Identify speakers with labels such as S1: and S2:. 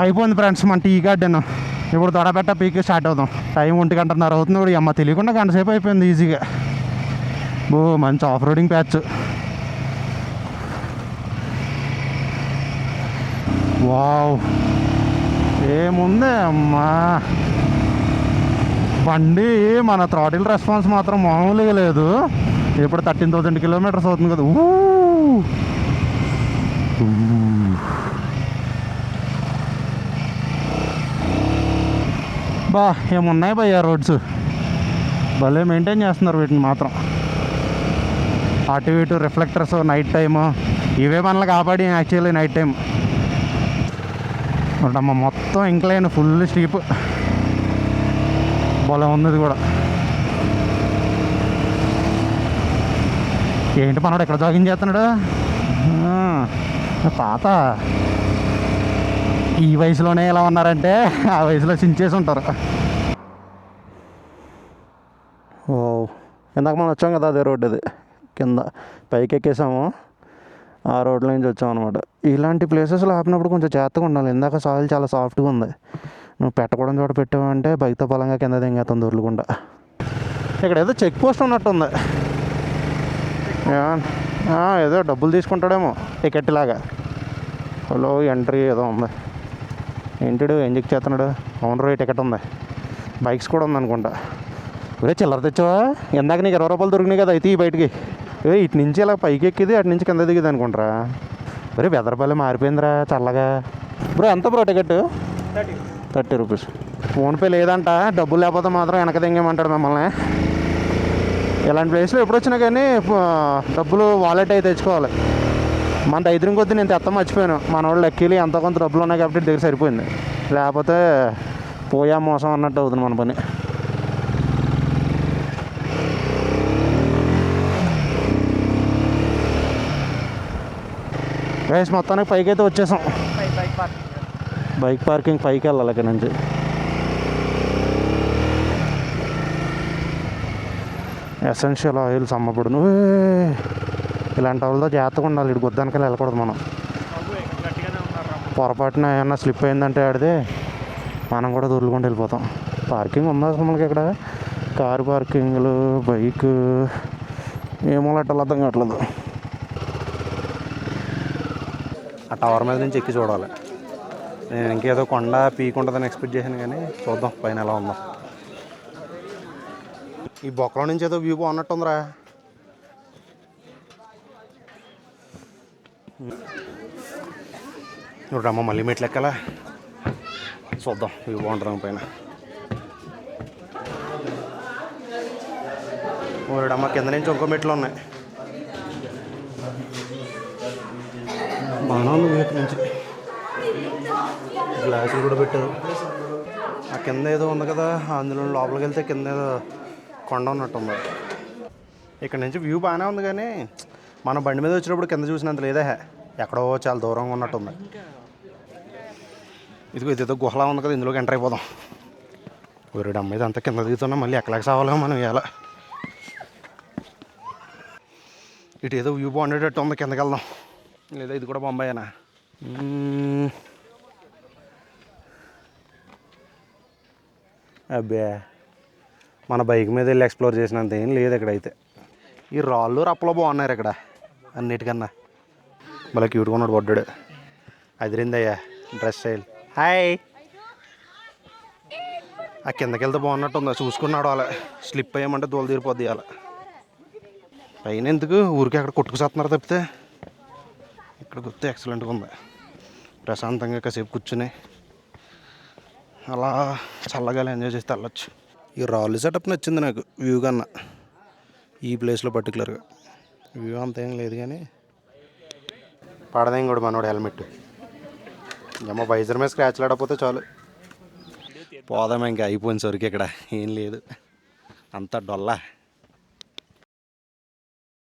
S1: అయిపోయింది ఫ్రెండ్స్ మన tea garden. ఇప్పుడు దొడబెట్ట పీకి స్టార్ట్ అవుతాం. టైం 1:30 అవుతుంది కూడా. అమ్మ తెలియకుండా గంట సేపు అయిపోయింది ఈజీగా. మంచి ఆఫ్ రోడింగ్ ప్యాచ్. వావ్, ఏముంది అమ్మా బండి. మన థ్రాటిల్ రెస్పాన్స్ మాత్రం మామూలుగా లేదు. ఇప్పుడు 13,000 కిలోమీటర్స్ అవుతుంది కదా. ఏమున్నాయి భయ్యా రోడ్స్. భలే మెయింటైన్ చేస్తున్నారు వీటిని మాత్రం. అటు ఇటు రిఫ్లెక్టర్స్ నైట్ టైము ఇవే మనల్ని కాపాడి యాక్చువల్లీ నైట్ టైం. అమ్మ మొత్తం ఇంక్లైన్ ఫుల్ స్టీప్. భలే ఉంది ఇది కూడా. ఏంటి మనోడు ఎక్కడ జాగింగ్ చేస్తున్నాడు? తాత ఈ వయసులోనే ఎలా ఉన్నారంటే ఆ వయసులో చించేసి ఉంటారు. ఓ, ఇందాక మనం వచ్చాం కదా అదే రోడ్డు. అది కింద పైకి ఎక్కేసాము, ఆ రోడ్ల నుంచి వచ్చాం అనమాట. ఇలాంటి ప్లేసెస్లో ఆపినప్పుడు కొంచెం జాగ్రత్తగా ఉండాలి. ఇందాక సాయిల్ చాలా సాఫ్ట్గా ఉంది. నువ్వు పెట్టకూడని చోట పెట్టావంటే బైక్తో బలంగా కింద దింగేస్తాం దొరకకుండా. ఇక్కడ ఏదో చెక్ పోస్ట్ ఉన్నట్టుంది. ఏదో డబ్బులు తీసుకుంటాడేమో టికెట్ లాగా. హలో ఎంట్రీ ఏదో ఉంది. ఏంటిడు ఏం చెక్ చేస్తున్నాడు? అవును రోయ్ టికెట్ ఉంది. బైక్స్ కూడా ఉందనుకుంటా. ఒరే చిల్లర తెచ్చావా? ఇందాక నీకు 20 రూపాయలు దొరికినాయి కదా, అయితే ఈ బయటికి. ఇటు నుంచి ఇలా పైకి ఎక్కిది, అటు నుంచి కింద దిగిది అనుకుంటారా? ఒరే వెదర్పల్లి మారిపోయిందిరా చల్లగా. బ్రో ఎంత బ్రో టికెట్? 30 రూపీస్. ఫోన్పే లేదంట. డబ్బులు లేకపోతే మాత్రం వెనక దింగేమంటాడు మిమ్మల్ని. ఇలాంటి ప్లేస్లో ఎప్పుడు వచ్చినా కానీ డబ్బులు వాలెట్ అయితే తెచ్చుకోవాలి. మన ధైర్యం కొద్దీ నేను తెత్త మర్చిపోయాను. మన వాళ్ళు లక్కీలు ఎంతో కొంత డబ్బులు ఉన్నాయి కాబట్టి దగ్గర సరిపోయింది. లేకపోతే పోయా మోసం అన్నట్టు అవుతుంది మన పని. గైస్ మొత్తానికి పైకి అయితే వచ్చేసాం. బైక్ పార్కింగ్ పైకి వెళ్ళాలి ఇక్కడ నుంచి. ఎసెన్షియల్ ఆయిల్స్ అమ్మబడు. నువ్వే ఇలాంటి వాళ్ళతో జాగ్రత్తగా ఉండాలి. ఇటు గుద్దానికి వెళ్ళకూడదు మనం. పొరపాటున ఏమన్నా స్లిప్ అయిందంటే ఆడితే మనం కూడా దొరుకుకుండా వెళ్ళిపోతాం. పార్కింగ్ ఉందా అసలు మనకి ఇక్కడ? కారు పార్కింగ్లు, బైక్ ఏమో అట్లా అర్థం కావట్లేదు. ఆ టవర్ మీద నుంచి ఎక్కి చూడాలి. నేను ఇంకేదో కొండ పీక్ ఉంటుందని ఎక్స్పెక్ట్ చేశాను కానీ చూద్దాం పైన ఎలా ఉందో. ఈ బొక్కలో నుంచి ఏదో వ్యూ బాగున్నట్టుందిరా. ఇప్పుడు అమ్మ మళ్ళీ మెట్లు ఎక్కాలా? చూద్దాం వ్యూ బాగుంటుంది పైన. ఊరడమ్మ కింద నుంచి ఇంకో మెట్లు ఉన్నాయి. బాగా ఉంది వ్యూ నుంచి. గ్లాసులు కూడా పెట్టారు. ఆ కింద ఏదో ఉంది కదా, అందులో లోపలికి వెళ్తే కింద ఏదో కొండ ఉన్నట్టుంది. ఇక్కడ నుంచి వ్యూ బాగానే ఉంది కానీ మన బండి మీద వచ్చినప్పుడు కింద చూసినంత లేదా, ఎక్కడో చాలా దూరంగా ఉన్నట్టుంది. ఇదేదో గుహలా ఉంది కదా, ఇందులోకి ఎంటర్ అయిపోదాం. ఊరిడు అమ్మాయి అంతా కింద దిగుతున్నా మళ్ళీ ఎక్కడికి సావాలో మనం ఎలా. ఇటు ఏదో వ్యూ బాగుండేటట్టు ఉంది, కిందకి వెళ్దాం. లేదా ఇది కూడా బొంబాయినా? అబ్బే మన బైక్ మీద వెళ్ళి ఎక్స్ప్లోర్ చేసినంత ఏం లేదు ఇక్కడైతే. ఈ రాళ్ళు రప్పలో బాగున్నారు ఇక్కడ అన్నిటికన్నా. మళ్ళీ క్యూట్గా ఉన్నాడు పడ్డాడు. అదిరిందయ్యా డ్రెస్ స్టైల్. హాయ్. ఆ కిందకి వెళ్తే బాగున్నట్టుందా? చూసుకున్నాడు అలా. స్లిప్ అయ్యామంటే దూల తీరిపోద్ది అలా. పైన ఎందుకు ఊరికి అక్కడ కొట్టుకుసేస్తున్నారు తప్పితే ఇక్కడ గుర్తు ఎక్సలెంట్గా ఉంది. ప్రశాంతంగా కాసేపు కూర్చుని అలా చల్లగా ఎంజాయ్ చేస్తే వెళ్ళొచ్చు. ఈ రాళ్ళు సెటప్ నచ్చింది నాకు వ్యూ కన్నా. ఈ ప్లేస్లో పర్టికులర్గా వ్యూ అంత ఏం లేదు కానీ పడదేం కూడా మనోడు హెల్మెట్. ఏమో వైజర్ మీద స్క్రాచ్ ఆడకపోతే చాలు పోదామా. ఇంకా అయిపోయింది సరికి ఇక్కడ ఏం లేదు, అంతా డొల్లా.